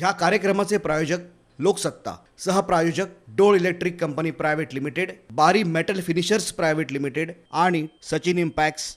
ह्या कार्यक्रमाचे प्रायोजक लोकसत्ता, सहप्रायोजक डोळ electric company private limited, Bari metal finishers private limited आणि सचिन इम्पॅक्ट्स.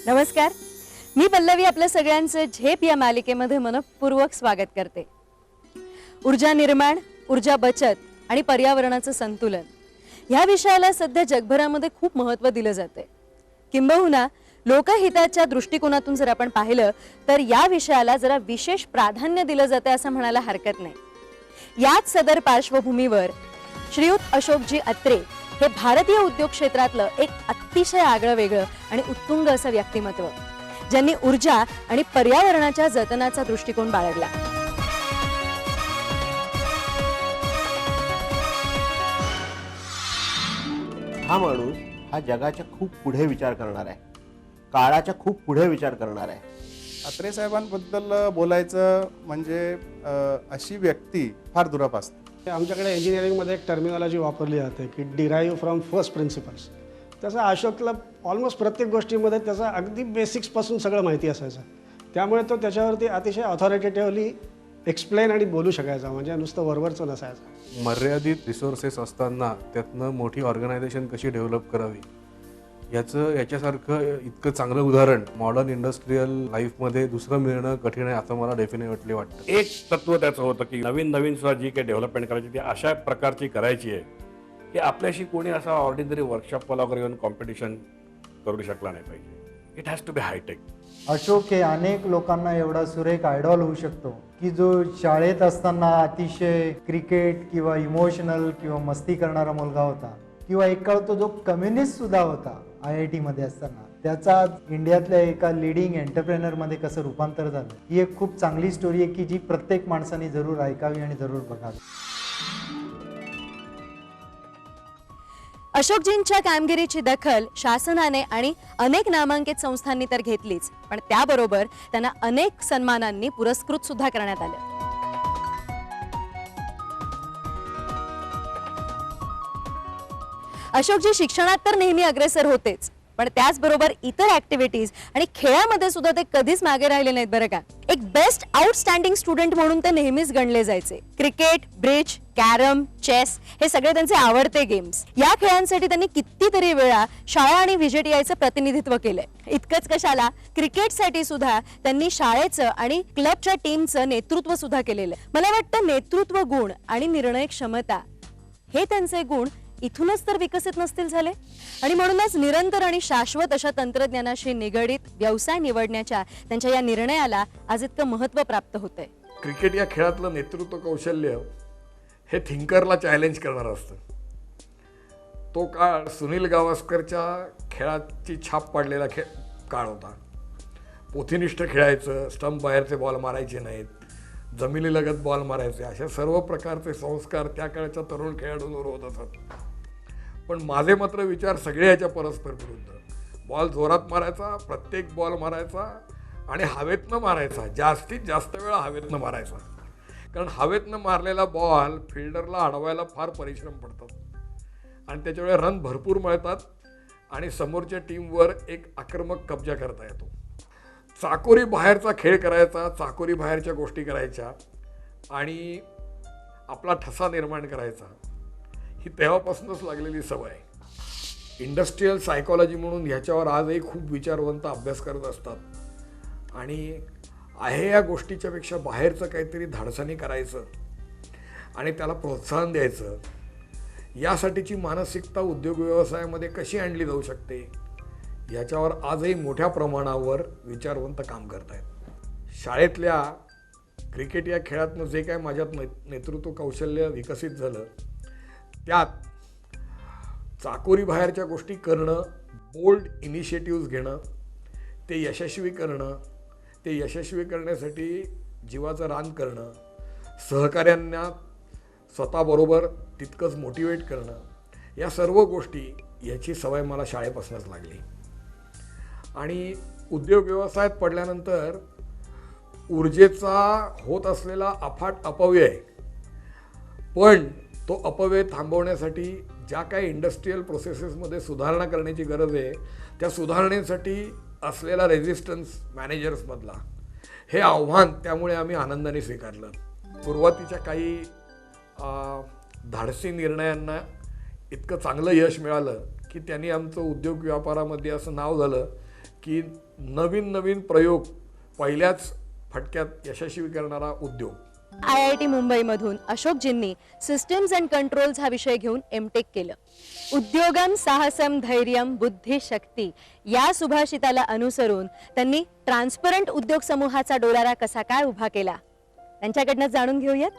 नमस्कार, मी पल्लवी आपल्या सगळ्यांचं झेप या मालिकेमध्ये मनपूर्वक स्वागत करते. ऊर्जा निर्माण, ऊर्जा बचत आणि पर्यावरणाचं संतुलन ह्या विषयाला सध्या जगभरामध्ये खूप महत्त्व दिलं जाते. किंबहुना लोकहिताच्या दृष्टिकोनातून जर आपण पाहिलं तर या विषयाला जरा विशेष प्राधान्य दिलं जाते असं म्हणायला हरकत नाही. याच सदर पार्श्वभूमीवर श्रीयुत अशोकजी अत्रे हे भारतीय उद्योग क्षेत्रातलं एक अतिशय आगळं वेगळं आणि उत्तुंग असं व्यक्तिमत्व, ज्यांनी ऊर्जा आणि पर्यावरणाच्या जतनाचा दृष्टिकोन बाळगला. हा माणूस हा जगाच्या खूप पुढे विचार करणार आहे, काळाच्या खूप पुढे विचार करणार आहे. अत्रे साहेबांबद्दल बोलायचं म्हणजे अशी व्यक्ती फार दुराप असते. आमच्याकडे इंजिनिअरिंगमध्ये एक टर्मिनॉलॉजी वापरली जाते की डिराईव्ह फ्रॉम फर्स्ट प्रिन्सिपल्स. तसं अशोकला ऑलमोस्ट प्रत्येक गोष्टीमध्ये त्याचा अगदी बेसिक्सपासून सगळं माहिती असायचं. त्यामुळे तो त्याच्यावरती अतिशय ऑथॉरिटेटिव्हली एक्सप्लेन आणि बोलू शकायचा, म्हणजे नुसतं वरवरचं नसायचं. मर्यादित रिसोर्सेस असताना त्यातनं मोठी ऑर्गनायझेशन कशी डेव्हलप करावी याच्यासारखं इतकं चांगलं उदाहरण मॉडर्न इंडस्ट्रियल लाईफमध्ये दुसरं मिळणं कठीण आहे असं मला डेफिनेटली वाटतं. एक तत्व त्याचं होतं की नवीन नवीन सुद्धा जी काही डेव्हलपमेंट करायची ती अशा प्रकारची करायची आहे की आपल्याशी कोणी असा ऑर्डिनरी वर्कशॉपला वगैरे येऊन कॉम्पिटिशन करू शकला नाही पाहिजे. It has to be hi-tech. Ashok हे अनेक लोकांना एवढा सुरेख आयडॉल होऊ शकतो की जो शाळेत असताना अतिशय क्रिकेट किंवा इमोशनल किंवा मस्ती करणारा मुलगा होता, किंवा एक काळ तो जो कम्युनिस्ट सुद्धा होता IIT मध्ये असताना, त्याचा इंडियातल्या एका लिडिंग एंटरप्रेनरमध्ये कसं रूपांतर झालं, ही एक खूप चांगली स्टोरी आहे की जी प्रत्येक माणसाने जरूर ऐकावी आणि जरूर बघावी. अशोकजींच्या कामगिरीची दखल शासनाने आणि अनेक नामांकित संस्थांनी तर घेतलीच, पण त्याबरोबर त्यांना अनेक सन्मानांनी पुरस्कृत सुद्धा करण्यात आले. अशोकजी शिक्षणात तर नेहमी अग्रेसर होतेच, पण त्याचबरोबर इतर ऍक्टिव्हिटीज आणि खेळामध्ये सुद्धा ते कधीच मागे राहिले नाहीत बरं का. एक बेस्ट आउटस्टँडिंग स्टुडंट म्हणून ते नेहमीच गणले जायचे. क्रिकेट, ब्रिज, कॅरम, चेस हे सगळे त्यांचे आवडते गेम्स. या खेळांसाठी त्यांनी कितीतरी वेळा शाळा आणि VJTIचं प्रतिनिधित्व केलंय. इतकंच कशाला, क्रिकेटसाठी सुद्धा त्यांनी शाळेचं आणि क्लबच्या टीमचं नेतृत्व सुद्धा केलेलं आहे. मला वाटतं नेतृत्व गुण आणि निर्णय क्षमता हे त्यांचे गुण इथूनच तर विकसित नसतील झाले, आणि म्हणूनच निरंतर आणि शाश्वत अशा तंत्रज्ञानाशी निगडीत व्यवसाय निवडण्याच्या त्यांच्या या निर्णयाला आज इतकं महत्त्व प्राप्त होतंय. क्रिकेट या खेळातलं नेतृत्व कौशल्य हे थिंकरला चॅलेंज करणारं असतं. तो काळ सुनील गावस्करच्या खेळाची छाप पाडलेला काळ होता. पोथीनिष्ठ खेळायचं, स्टंप बाहेरचे बॉल मारायचे नाहीत, जमिनीलगत बॉल मारायचे, अशा सर्व प्रकारचे संस्कार त्या काळच्या तरुण खेळाडूंवर होत असत. पण माझे मात्र विचार सगळे याच्या परस्पर विरुद्ध. बॉल जोरात मारायचा, प्रत्येक बॉल मारायचा आणि हवेतनं मारायचा, जास्तीत जास्त वेळा हवेतनं मारायचा. कारण हवेतनं मारलेला बॉल फिल्डरला अडवायला फार परिश्रम पडतात आणि त्याच्यामुळे रन भरपूर मिळतात आणि समोरच्या टीमवर एक आक्रमक कब्जा करता येतो. चाकोरी बाहेरचा खेळ करायचा, चाकोरी बाहेरच्या गोष्टी करायच्या आणि आपला ठसा निर्माण करायचा, ही तेव्हापासूनच लागलेली सवय आहे. इंडस्ट्रियल सायकॉलॉजी म्हणून ह्याच्यावर आजही खूप विचारवंत अभ्यास करत असतात आणि आहे या गोष्टीच्या पेक्षा बाहेरचं काहीतरी धाडसाने करायचं आणि त्याला प्रोत्साहन द्यायचं, यासाठीची मानसिकता उद्योग व्यवसायामध्ये कशी आणली जाऊ शकते याच्यावर आजही मोठ्या प्रमाणावर विचारवंत काम करत आहेत. शाळेतल्या क्रिकेट या खेळातनं जे काय माझ्यात नेतृत्व कौशल्य विकसित झालं त्यात चाकोरी बाहेरच्या गोष्टी करणं, बोल्ड इनिशिएटिव्ज घेणं, ते यशस्वी करणं, ते यशस्वी करण्यासाठी जीवाचं रान करणं, सहकाऱ्यांना स्वतःबरोबर तितकंच मोटिवेट करणं, या सर्व गोष्टी याची सवय मला शाळेपासूनच लागली. आणि उद्योग व्यवसायात पडल्यानंतर ऊर्जेचा होत असलेला अफाट अपव्यय, पण तो अपव्यय थांबवण्यासाठी ज्या काही इंडस्ट्रीयल प्रोसेसेसमध्ये सुधारणा करण्याची गरज आहे, त्या सुधारणेसाठी असलेला रेझिस्टन्स मॅनेजर्समधला, हे आव्हान त्यामुळे आम्ही आनंदाने स्वीकारलं. सुरुवातीच्या काही धाडसी निर्णयांना इतकं चांगलं यश मिळालं की त्यांनी आमचं उद्योग व्यापारामध्ये असं नाव झालं की नवीन नवीन प्रयोग पहिल्याच फटक्यात यशस्वी करणारा उद्योग. IIT मुंबईमधून अशोकजींनी सिस्टम्स अँड कंट्रोल्स हा विषय घेऊन एमटेक केलं. उद्योगम साहसम धैर्यम बुद्धी शक्ती या सुभाषिताला अनुसरून त्यांनी ट्रान्सपरंट उद्योग समूहाचा डोलारा कसा काय उभा केला, त्यांच्याकडनं जाणून घेऊयात.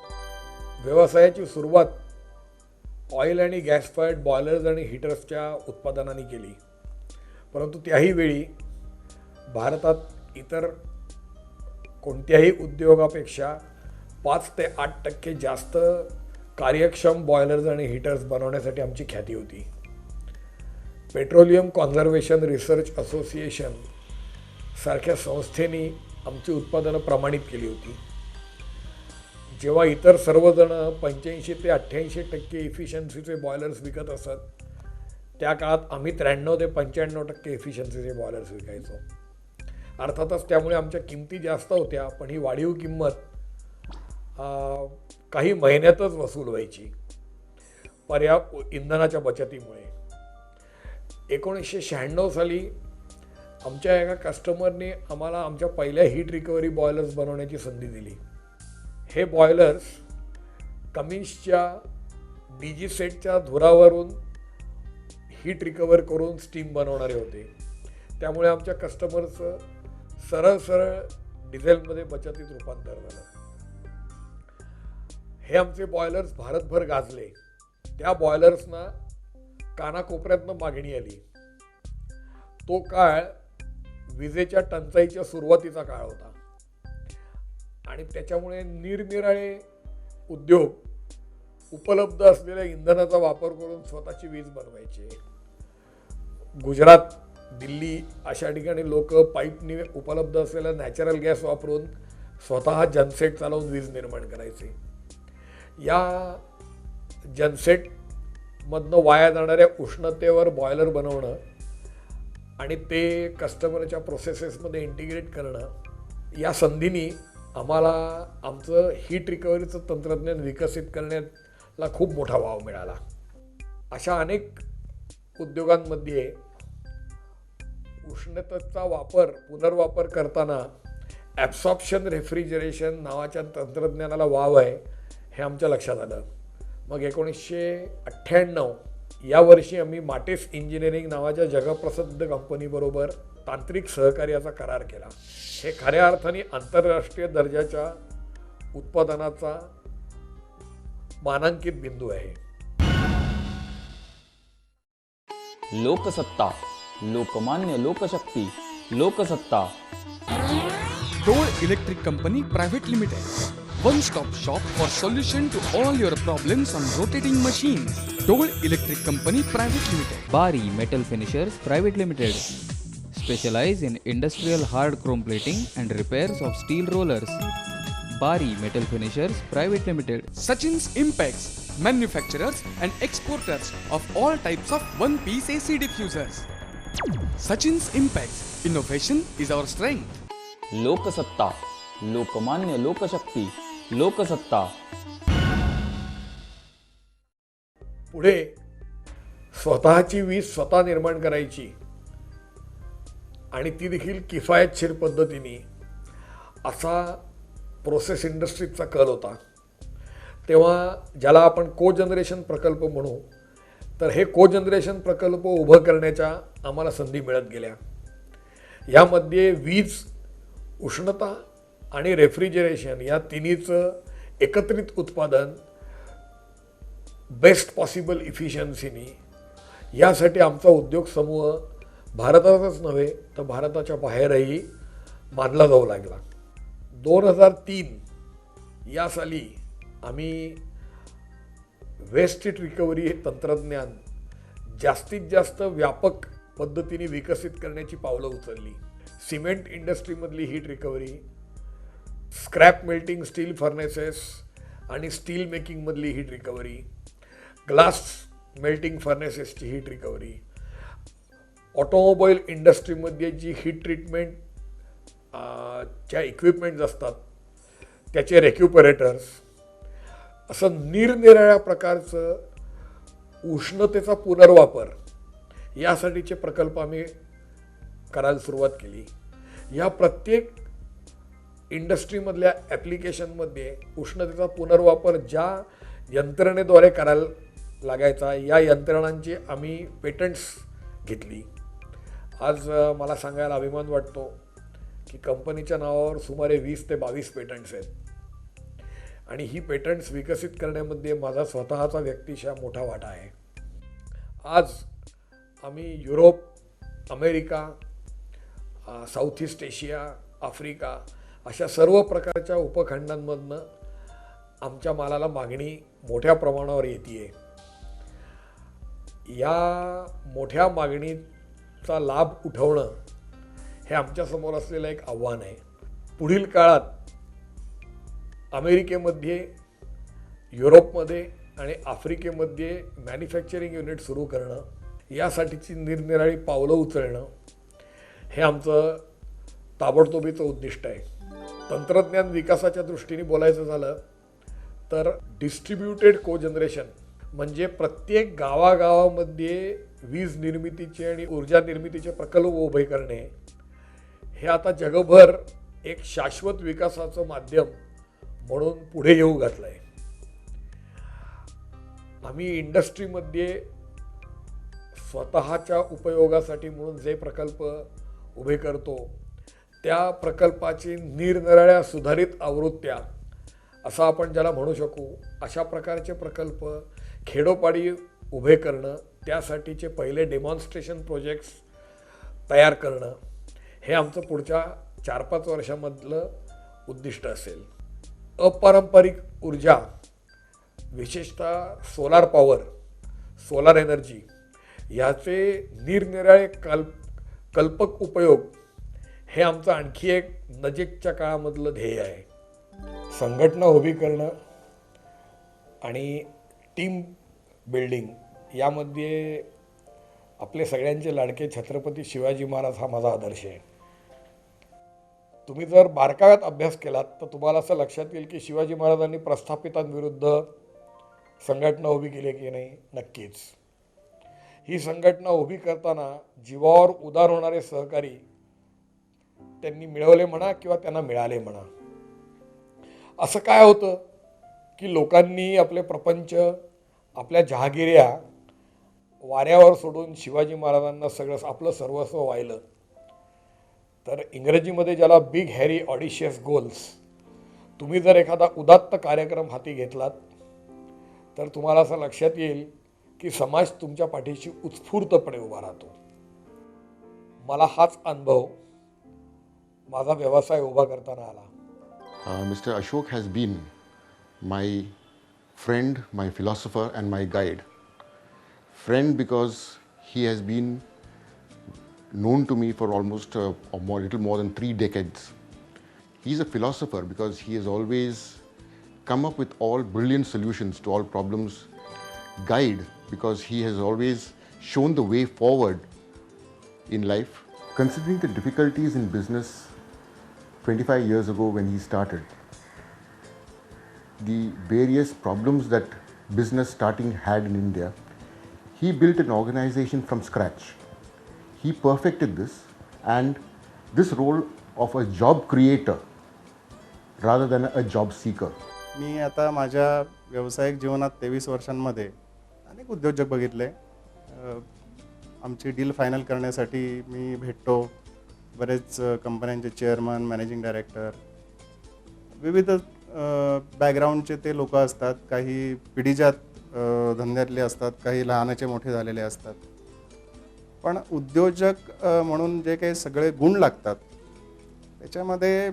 व्यवसायाची सुरुवात ऑइल आणि गॅस फायर्ड बॉयलर्स आणि हीटर्सच्या उत्पादनाने केली, परंतु त्याही वेळी भारतात इतर कोणत्याही उद्योगापेक्षा 5 ते 8% जास्त कार्यक्षम बॉयलर्स आणि हीटर्स बनवण्यासाठी आमची ख्याती होती. पेट्रोलियम कॉन्झर्वेशन रिसर्च असोसिएशन सारख्या संस्थेने आमची उत्पादनं प्रमाणित केली होती. जेव्हा इतर सर्वजण 85 ते 88% इफिशियन्सीचे बॉयलर्स विकत असत, त्या काळात आम्ही 93 ते 95% इफिशियन्सीचे बॉयलर्स विकायचो. अर्थातच त्यामुळे आमच्या किमती जास्त होत्या, पण ही वाढीव किंमत काही महिन्यातच वसूल व्हायची इंधनाच्या बचतीमुळे. 1996 साली आमच्या एका कस्टमरने आम्हाला आमच्या पहिल्या हीट रिकव्हरी बॉयलर्स बनवण्याची संधी दिली. हे बॉयलर्स कमिन्सच्या DG सेटच्या धुरावरून हीट रिकवर करून स्टीम बनवणारे होते. त्यामुळे आमच्या कस्टमरचं सरळ सरळ डिझेलमध्ये बचतीत रूपांतर झालं. हे आमचे बॉयलर्स भारतभर गाजले. त्या बॉयलर्सना कानाकोपऱ्यातनं मागणी आली. तो काळ विजेच्या टंचाईच्या सुरुवातीचा काळ होता आणि त्याच्यामुळे निरनिराळे उद्योग उपलब्ध असलेल्या इंधनाचा वापर करून स्वतःची वीज बनवायचे. गुजरात, दिल्ली अशा ठिकाणी लोक पाईपने उपलब्ध असलेला नॅचरल गॅस वापरून स्वतः जनसेट चालवून वीज निर्माण करायचे. या जनसेटमधनं वाया जाणाऱ्या उष्णतेवर बॉयलर बनवणं आणि ते कस्टमरच्या प्रोसेसेसमध्ये इंटिग्रेट करणं, या संधीनी आम्हाला आमचं हीट रिकव्हरीचं तंत्रज्ञान विकसित करण्याला खूप मोठा वाव मिळाला. अशा अनेक उद्योगांमध्ये उष्णतेचा पुनर्वापर करताना ॲब्सॉर्प्शन रेफ्रिजरेशन नावाच्या तंत्रज्ञानाला वाव आहे हे आमच्या लक्षात आलं. मग 1998 या वर्षी आम्ही माटेस इंजिनिअरिंग नावाच्या जगप्रसिद्ध कंपनीबरोबर तांत्रिक सहकार्याचा करार केला. हे खऱ्या अर्थाने आंतरराष्ट्रीय दर्जाच्या उत्पादनाचा मानांकित बिंदू आहे. लोकसत्ता, लोकमान्य, लोकशक्ती, Loksatta. Dole Electric Company Private Limited. One-stop shop for solution to all your problems on rotating machines. Dole Electric Company Private Limited. Bari Metal Finishers Private Limited. Specialize in industrial hard chrome plating and repairs of steel rollers. Bari Metal Finishers Private Limited. Sachin's Impex, manufacturers and exporters of all types of one-piece AC diffusers. Sachin's Impex, innovation is our strength. Loksatta, Lokmanya, लोकशक्ती, लोकसत्ता. पुढे स्वतःची वीज स्वतः निर्माण करायची आणि ती देखील किफायतशीर पद्धतीने, असा प्रोसेस इंडस्ट्रीजचा कल होता. तेव्हा ज्याला आपण को जनरेशन प्रकल्प म्हणू, तर हे को जनरेशन प्रकल्प उभं करण्याच्या आम्हाला संधी मिळत गेल्या. यामध्ये वीज, उष्णता आणि रेफ्रिजरेशन या तिन्हीचं एकत्रित उत्पादन बेस्ट पॉसिबल इफिशियन्सीनी, यासाठी आमचा उद्योग समूह भारतातच नव्हे तर भारताच्या बाहेरही मानला जाऊ लागला. 2003 या साली आम्ही वेस्ट हीट रिकव्हरी हे तंत्रज्ञान जास्तीत जास्त व्यापक पद्धतीने विकसित करण्याची पावलं उचलली. सिमेंट इंडस्ट्रीमधली heat recovery, scrap melting steel furnaces आणि स्टील मेकिंगमधली हीट रिकव्हरी, ग्लास मेल्टिंग फर्नेसेसची हीट रिकव्हरी, ऑटोमोबाईल इंडस्ट्रीमध्ये जी हीट ट्रीटमेंट च्या इक्विपमेंट्स असतात त्याचे रेक्युपरेटर्स, असं निरनिराळ्या प्रकारचं उष्णतेचा पुनर्वापर यासाठीचे प्रकल्प आम्ही करायला सुरुवात केली. या प्रत्येक इंडस्ट्रीमधल्या ॲप्लिकेशनमध्ये उष्णतेचा पुनर्वापर ज्या यंत्रणेद्वारे करायला लागायचा या यंत्रणांची आम्ही पेटंट्स घेतली. आज मला सांगायला अभिमान वाटतो की कंपनीच्या नावावर सुमारे 20 ते 22 पेटंट्स आहेत आणि ही पेटंट्स विकसित करण्यामध्ये माझा स्वतःचा व्यक्तिशः मोठा वाटा आहे. आज आम्ही Europe, America, south east Asia, Africa अशा सर्व प्रकारच्या उपखंडांमधनं आमच्या मालाला मागणी मोठ्या प्रमाणावर येते. या मोठ्या मागणीचा लाभ उठवणं हे आमच्यासमोर असलेलं एक आव्हान आहे. पुढील काळात अमेरिकेमध्ये, युरोपमध्ये आणि आफ्रिकेमध्ये मॅन्युफॅक्चरिंग युनिट सुरू करणं, यासाठीची निरनिराळी पावलं उचलणं हे आमचं ताबडतोबीचं उद्दिष्ट आहे. तंत्रज्ञान विकासाच्या दृष्टीने बोलायचं झालं तर डिस्ट्रीब्युटेड कोजनरेशन म्हणजे प्रत्येक गावागावामध्ये वीज निर्मितीचे आणि ऊर्जा निर्मितीचे प्रकल्प उभे करणे हे आता जगभर एक शाश्वत विकासाचं माध्यम म्हणून पुढे येऊ घातलं आहे. आम्ही इंडस्ट्रीमध्ये स्वतःच्या उपयोगासाठी म्हणून जे प्रकल्प उभे करतो त्या प्रकल्पाची निरनिराळ्या सुधारित आवृत्त्या असं आपण ज्याला म्हणू शकू अशा प्रकारचे प्रकल्प खेडोपाडी उभे करणं, त्यासाठीचे पहिले डेमॉन्स्ट्रेशन प्रोजेक्ट्स तयार करणं हे आमचं पुढच्या 4-5 वर्षामधलं उद्दिष्ट असेल. अपारंपरिक ऊर्जा, विशेषतः सोलार पॉवर, सोलार एनर्जी ह्याचे निरनिराळे कल्पक उपयोग हे आमचं आणखी एक नजीकच्या काळामधलं ध्येय आहे. संघटना उभी करणं आणि टीम बिल्डिंग यामध्ये आपले सगळ्यांचे लाडके छत्रपती शिवाजी महाराज हा माझा आदर्श आहे. तुम्ही जर बारकाव्यात अभ्यास केलात तर तुम्हाला असं लक्षात येईल की शिवाजी महाराजांनी प्रस्थापितांविरुद्ध संघटना उभी केली की नाही? नक्कीच. ही संघटना उभी करताना जीवावर उदार होणारे सहकारी त्यांनी मिळवले म्हणा किंवा त्यांना मिळाले म्हणा. असं काय होतं की लोकांनी आपले प्रपंच, आपल्या जहागिऱ्या वाऱ्यावर सोडून शिवाजी महाराजांना सगळं आपलं सर्वस्व वाहिलं. तर इंग्रजीमध्ये ज्याला बिग हॅरी ऑडिशियस गोल्स, तुम्ही जर एखादा उदात्त कार्यक्रम हाती घेतलात तर तुम्हाला असं लक्षात येईल की समाज तुमच्या पाठीशी उत्स्फूर्तपणे उभा राहतो. मला हाच अनुभव माझा व्यवसाय उभा करताना आला. Mr. Ashok has been my friend, my philosopher and my guide. Friend because he has been known to me for almost little more than 3 decades. He's a philosopher because he has always come up with all brilliant solutions to all problems. Guide because he has always shown the way forward in life. Considering the difficulties in business 25 years ago when he started, the various problems that business starting had in India, he built an organization from scratch. He perfected this, and this role of a job creator rather than a job seeker. मी आता माझ्या व्यावसायिक जीवनात 23 वर्षांमध्ये अनेक उद्योजक बघितले. आमची deal final करण्यासाठी मी भेटतो. बरेच कंपन्यांचे चेअरमन, मॅनेजिंग डायरेक्टर, विविध बॅकग्राऊंडचे ते लोक असतात. काही पिढीजात धंद्यातले असतात, काही लहानाचे मोठे झालेले असतात. पण उद्योजक म्हणून जे काही सगळे गुण लागतात त्याच्यामध्ये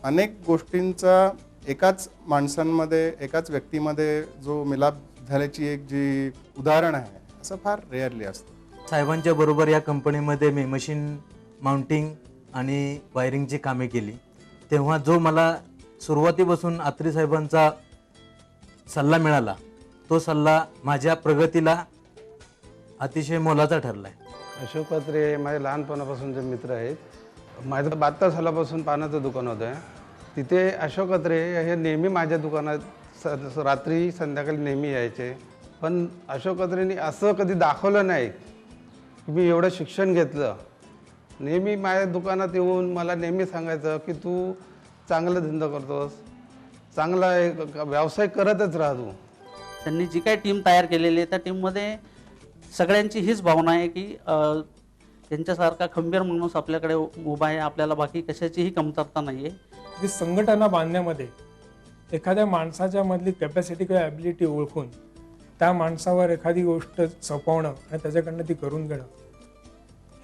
अनेक गोष्टींचा एकाच माणसांमध्ये, एकाच व्यक्तीमध्ये जो मिलाप झाल्याची एक जी उदाहरण आहे असं फार रेअरली असतं. साहेबांच्या बरोबर या कंपनीमध्ये मी मशीन माउंटिंग आणि वायरिंगची कामे केली. तेव्हा जो मला सुरुवातीपासून अत्री साहेबांचा सल्ला मिळाला तो सल्ला माझ्या प्रगतीला अतिशय मोलाचा ठरला आहे. अशोक अत्रे माझे लहानपणापासूनचे मित्र आहेत. माझं 72 सालापासून पानाचं दुकान होतं. तिथे अशोक अत्रे हे नेहमी माझ्या दुकानात रात्री संध्याकाळी नेहमी यायचे. पण अशोक अत्रेंनी असं कधी दाखवलं नाही की मी एवढं शिक्षण घेतलं. नेहमी माझ्या दुकानात येऊन मला नेहमी सांगायचं की तू चांगला धंदा करतोस, चांगला एक व्यवसाय करतच राहा तू. त्यांनी जी काही टीम तयार केलेली आहे त्या टीममध्ये सगळ्यांची हीच भावना आहे की त्यांच्यासारखा खंबीर माणूस आपल्याकडे उभा आहे, आपल्याला बाकी कशाचीही कमतरता नाही आहे. जी संघटना बांधण्यामध्ये एखाद्या माणसाच्या मधली कॅपॅसिटी किंवा ॲबिलिटी ओळखून त्या माणसावर एखादी गोष्ट सोपवणं आणि त्याच्याकडनं ती करून घेणं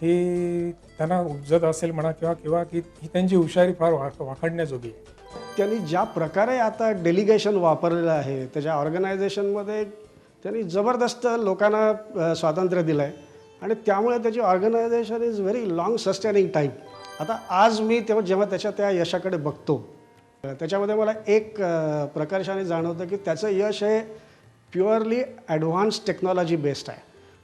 ही त्यांना उपजत असेल म्हणा किंवा की ही त्यांची हुशारी फार वाखाणण्याजोगी आहे. त्यांनी ज्या प्रकारे आता डेलिगेशन वापरलेलं आहे त्याच्या ऑर्गनायझेशनमध्ये त्यांनी जबरदस्त लोकांना स्वातंत्र्य दिलं आहे आणि त्यामुळे त्याची organisation is very long sustaining time. आता आज मी जेव्हा त्याच्या त्या यशाकडे बघतो त्याच्यामध्ये मला एक प्रकर्षाने जाणवतं की त्याचं यश हे प्युअरली ॲडव्हान्स टेक्नॉलॉजी बेस्ड आहे.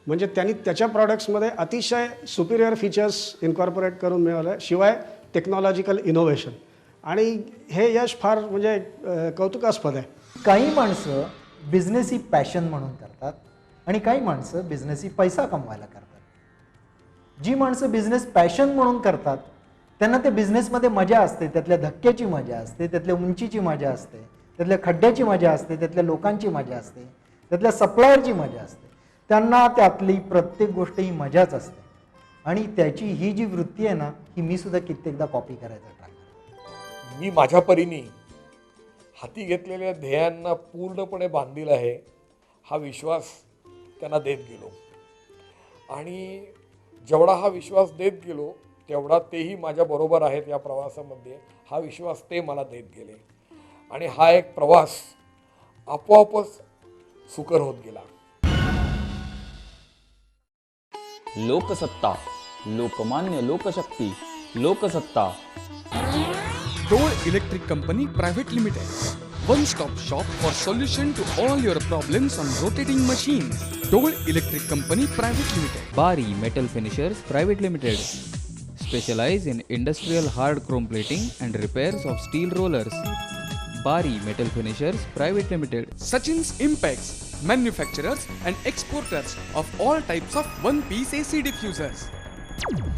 म्हणजे त्यांनी त्याच्या प्रॉडक्ट्समध्ये अतिशय सुपिरियर फीचर्स इन्कॉर्पोरेट करून मिळवलं, शिवाय टेक्नॉलॉजिकल इनोव्हेशन, आणि हे यश फार म्हणजे कौतुकास्पद आहे. काही माणसं बिझनेस ही पॅशन म्हणून करतात आणि काही माणसं बिझनेस ही पैसा कमवायला करतात. जी माणसं बिझनेस पॅशन म्हणून करतात त्यांना त्या बिझनेसमध्ये मजा असते, त्यातल्या धक्क्याची मजा असते, त्यातल्या उंचीची मजा असते, त्यातल्या खड्ड्याची मजा असते, त्यातल्या लोकांची मजा असते, त्यातल्या सप्लायरची मजा असते. त्यांना त्यातली प्रत्येक गोष्ट ही मजाच असते आणि त्याची ही जी वृत्ती आहे ना ही मी सुद्धा कित्येकदा कॉपी करायचा ट्राय करतो. मी माझ्या परीने हाती घेतलेल्या ध्येयांना पूर्णपणे बांधील आहे हा विश्वास त्यांना देत गेलो आणि जेवढा हा विश्वास देत गेलो तेवढा तेही माझ्याबरोबर आहेत या प्रवासामध्ये हा विश्वास ते मला देत गेले आणि हा एक प्रवास आपोआपच सुकर होत गेला. लोकसत्ता, लोकमान्य, लोकशक्ती, Loksatta. Dole Electric Company Private Limited. One stop shop for solution to all your problems on rotating machines. Dole Electric Company Private Limited. Bari Metal Finishers Private Limited. Specialize in industrial hard chrome plating and repairs of steel rollers. Bari Metal Finishers Private Limited. Sachin's Impex, manufacturers and exporters of all types of one-piece AC diffusers.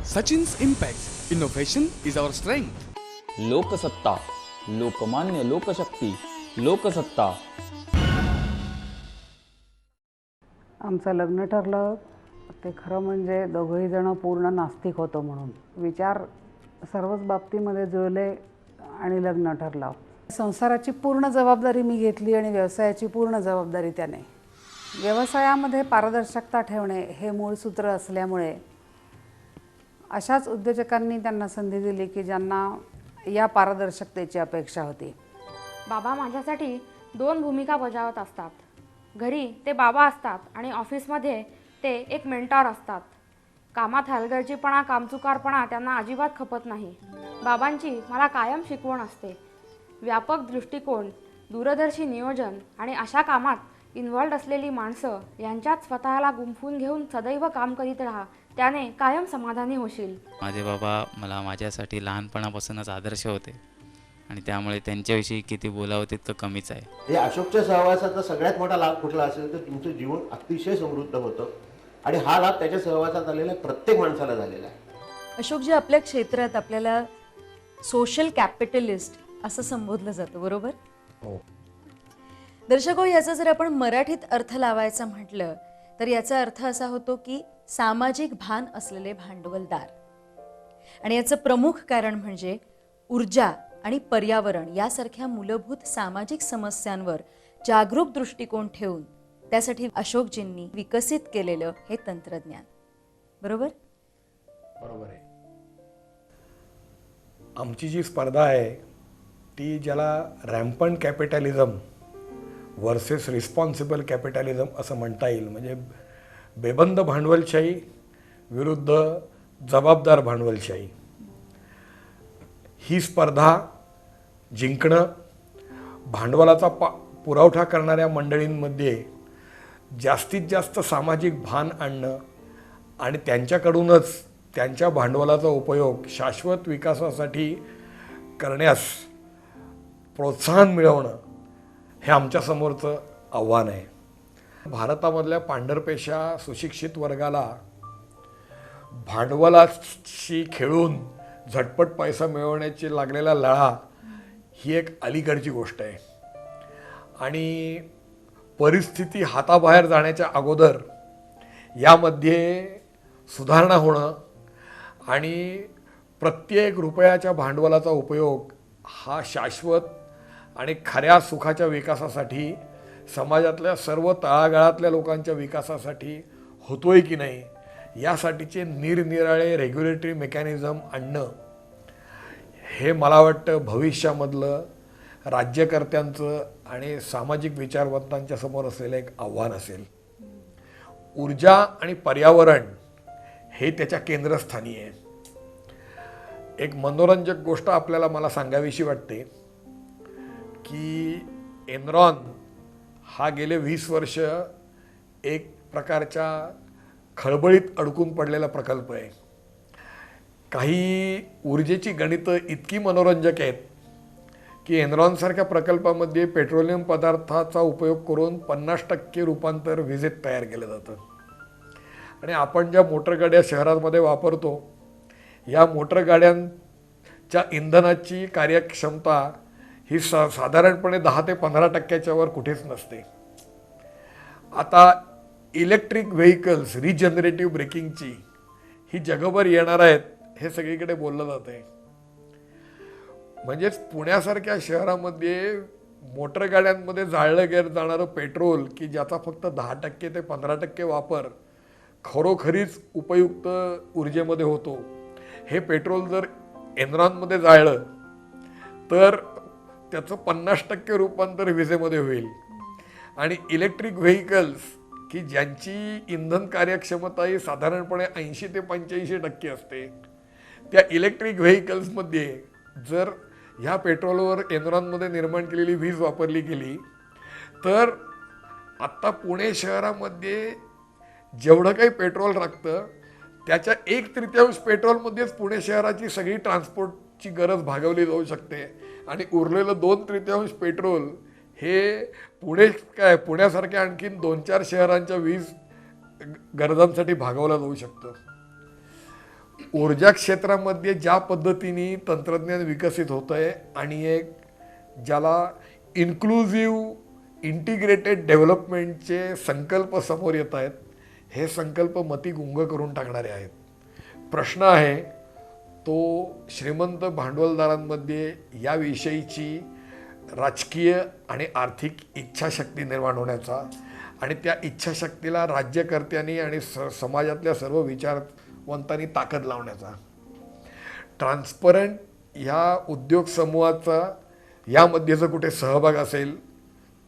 Sachin's Impex, innovation is our strength. Loksatta, Lokmanya, लोकशक्ती, लोकसत्ता. आमचं लग्न ठरलं ते खरं म्हणजे दोघंही जण पूर्ण नास्तिक होतो म्हणून विचार सर्वच बाबतीमध्ये जुळले आणि लग्न ठरलं. संसाराची पूर्ण जबाबदारी मी घेतली आणि व्यवसायाची पूर्ण जबाबदारी त्याने. व्यवसायामध्ये पारदर्शकता ठेवणे हे मूळ सूत्र असल्यामुळे अशाच उद्योजकांनी त्यांना संधी दिली की ज्यांना या पारदर्शकतेची अपेक्षा होती. बाबा माझ्यासाठी 2 भूमिका बजावत असतात. घरी ते बाबा असतात आणि ऑफिसमध्ये ते एक मेंटॉर असतात. कामात हलगर्जीपणा, कामचुकारपणा त्यांना अजिबात खपत नाही. बाबांची मला कायम शिकवण असते. व्यापक दृष्टिकोन, दूरदर्शी नियोजन आणि अशा कामात इन्व्हॉल्ड असलेली माणसं यांच्यात स्वतःला गुंफून घेऊन सदैव काम करीत राहा, त्याने कायम समाधानी होशील. माझे बाबा मला माझ्यासाठी लहानपणापासूनच आदर्श होते आणि त्यामुळे त्यांच्याविषयी किती बोलावं तितकं कमीच आहे. या अशोकच्या सहवासाचा सगळ्यात मोठा लाभ कुठला असेल तर तुमचं जीवन अतिशय समृद्ध होतं आणि हा लाभ त्याच्या सहवासात आलेल्या प्रत्येक माणसाला झालेला आहे. अशोकजी, आपल्या क्षेत्रात आपल्याला सोशल कॅपिटलिस्ट असं संबोधलं जातं, बरोबर? हो. दर्शको, याचा जर आपण मराठीत अर्थ लावायचा म्हटलं तर याचा अर्थ असा होतो की सामाजिक भान असलेले भांडवलदार. आणि याचं प्रमुख कारण म्हणजे ऊर्जा आणि पर्यावरण यासारख्या मूलभूत सामाजिक समस्यांवर जागरूक दृष्टिकोन ठेवून त्यासाठी अशोकजींनी विकसित केलेलं हे तंत्रज्ञान. बरोबर? बरोबर आहे. आमची जी स्पर्धा आहे ती ज्याला rampant capitalism versus responsible capitalism असं म्हणता येईल. म्हणजे बेबंद भांडवलशाही विरुद्ध जबाबदार भांडवलशाही, ही स्पर्धा जिंकणं, भांडवलाचा पुरवठा करणाऱ्या मंडळींमध्ये जास्तीत जास्त सामाजिक भान आणणं आणि त्यांच्याकडूनच त्यांच्या भांडवलाचा उपयोग शाश्वत विकासासाठी करण्यास प्रोत्साहन मिळवणं हे आमच्यासमोरचं आव्हान आहे. भारतामधल्या पांढरपेशा सुशिक्षित वर्गाला भांडवलाशी खेळून झटपट पैसा मिळवण्याची लागलेला लढा ही एक अलीकडची गोष्ट आहे आणि परिस्थिती हाताबाहेर जाण्याच्या अगोदर यामध्ये सुधारणा होणं आणि प्रत्येक रुपयाच्या भांडवलाचा उपयोग हा शाश्वत आणि खऱ्या सुखाच्या विकासासाठी, समाजातल्या सर्व तळागाळातल्या लोकांच्या विकासासाठी होतोय की नाही यासाठीचे निरनिराळे रेग्युलेटरी मेकॅनिझम आणणं हे मला वाटतं भविष्यामधलं राज्यकर्त्यांचं आणि सामाजिक विचारवंतांच्या समोर असलेलं एक आव्हान असेल. ऊर्जा आणि पर्यावरण हे त्याच्या केंद्रस्थानी आहे. एक मनोरंजक गोष्ट आपल्याला मला सांगावीशी वाटते की एनरॉन हा गेले 20 वर्ष एक प्रकारच्या खळबळीत अडकून पडलेला प्रकल्प आहे. काही ऊर्जेची गणितं इतकी मनोरंजक आहेत की एनरॉनसारख्या प्रकल्पामध्ये पेट्रोलियम पदार्थाचा उपयोग करून 50% रूपांतर विजेत तयार केलं जातं आणि आपण ज्या मोटरगाड्या शहरामध्ये वापरतो या मोटरगाड्यांच्या इंधनाची कार्यक्षमता ही साधारणपणे 10 ते 15% वर कुठेच नसते. आता इलेक्ट्रिक व्हेकल्स रिजनरेटिव्ह ब्रेकिंगची ही जगभर येणार आहेत हे सगळीकडे बोललं जात आहे. म्हणजेच पुण्यासारख्या शहरामध्ये मोटरगाड्यांमध्ये जाळलं गेलं जाणारं पेट्रोल की ज्याचा फक्त 10% ते 15% वापर खरोखरीच उपयुक्त ऊर्जेमध्ये होतो, हे पेट्रोल जर एनरॉनमध्ये जाळलं तर त्याचं 50% रूपांतर विजेमध्ये होईल. आणि इलेक्ट्रिक व्हेकल्स की ज्यांची इंधन कार्यक्षमता ही साधारणपणे 80 ते 85% असते, त्या इलेक्ट्रिक व्हेकल्समध्ये जर ह्या पेट्रोलवर एनरॉनमध्ये निर्माण केलेली वीज वापरली गेली तर आत्ता पुणे शहरामध्ये जेवढं काही पेट्रोल लागतं त्याच्या 1/3 पेट्रोलमध्येच पुणे शहराची सगळी ट्रान्सपोर्टची गरज भागवली जाऊ शकते आणि उरलेलं 2/3 पेट्रोल हे पुण्यासारख्या आणखीन 2-4 शहरांच्या वीज गरजांसाठी भागवलं जाऊ शकतं. ऊर्जा क्षेत्रामध्ये ज्या पद्धतीने तंत्रज्ञान विकसित होतं आहे आणि एक ज्याला इन्क्लुझिव्ह इंटिग्रेटेड डेव्हलपमेंटचे संकल्प समोर येत आहेत, हे संकल्प मती गुंग करून टाकणारे आहेत. प्रश्न आहे तो श्रीमंत भांडवलदारांमध्ये याविषयीची राजकीय आणि आर्थिक इच्छाशक्ती निर्माण होण्याचा आणि त्या इच्छाशक्तीला राज्यकर्त्यांनी आणि समाजातल्या सर्व विचारवंतांनी ताकद लावण्याचा. ट्रान्सपरंट ह्या उद्योग समूहाचा यामध्ये जर कुठे सहभाग असेल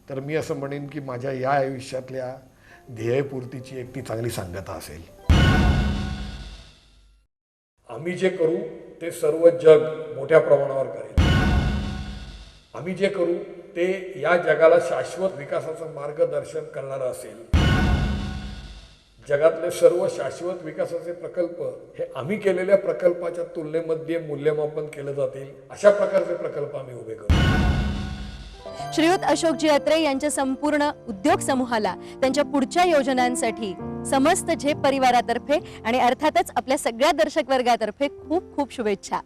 तर मी असं म्हणेन की माझ्या या आयुष्यातल्या ध्येयपूर्तीची एक ती चांगली सांगता असेल. आम्ही जे करू ते सर्व जग मोठ्या प्रमाणावर करेल. आम्ही जे करू ते या जगाला शाश्वत विकासाचं मार्गदर्शन करणारं असेल. जगातले सर्व शाश्वत विकासाचे प्रकल्प हे आम्ही केलेल्या प्रकल्पाच्या तुलनेमध्ये मूल्यमापन केलं जातील अशा प्रकारचे प्रकल्प आम्ही उभे करू. श्रीयुत अशोकजी अत्रे यांच्या संपूर्ण उद्योग समूहाला त्यांच्या पुढच्या योजनांसाठी समस्त झेप परिवारातर्फे आणि अर्थातच आपल्या सगळ्या दर्शक वर्गातर्फे खूप खूप शुभेच्छा.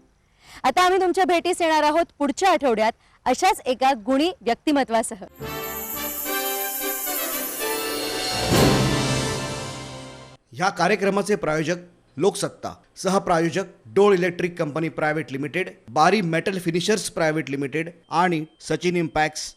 आता आम्ही तुमच्या भेटीस येणार आहोत पुढच्या आठवड्यात अशाच एका गुणी व्यक्तिमत्वासह. ह्या कार्यक्रमाचे प्रायोजक लोकसत्ता, सहप्रायोजक डोळ electric company private limited, Bari metal finishers private limited आणि सचिन इम्पॅक्ट्स.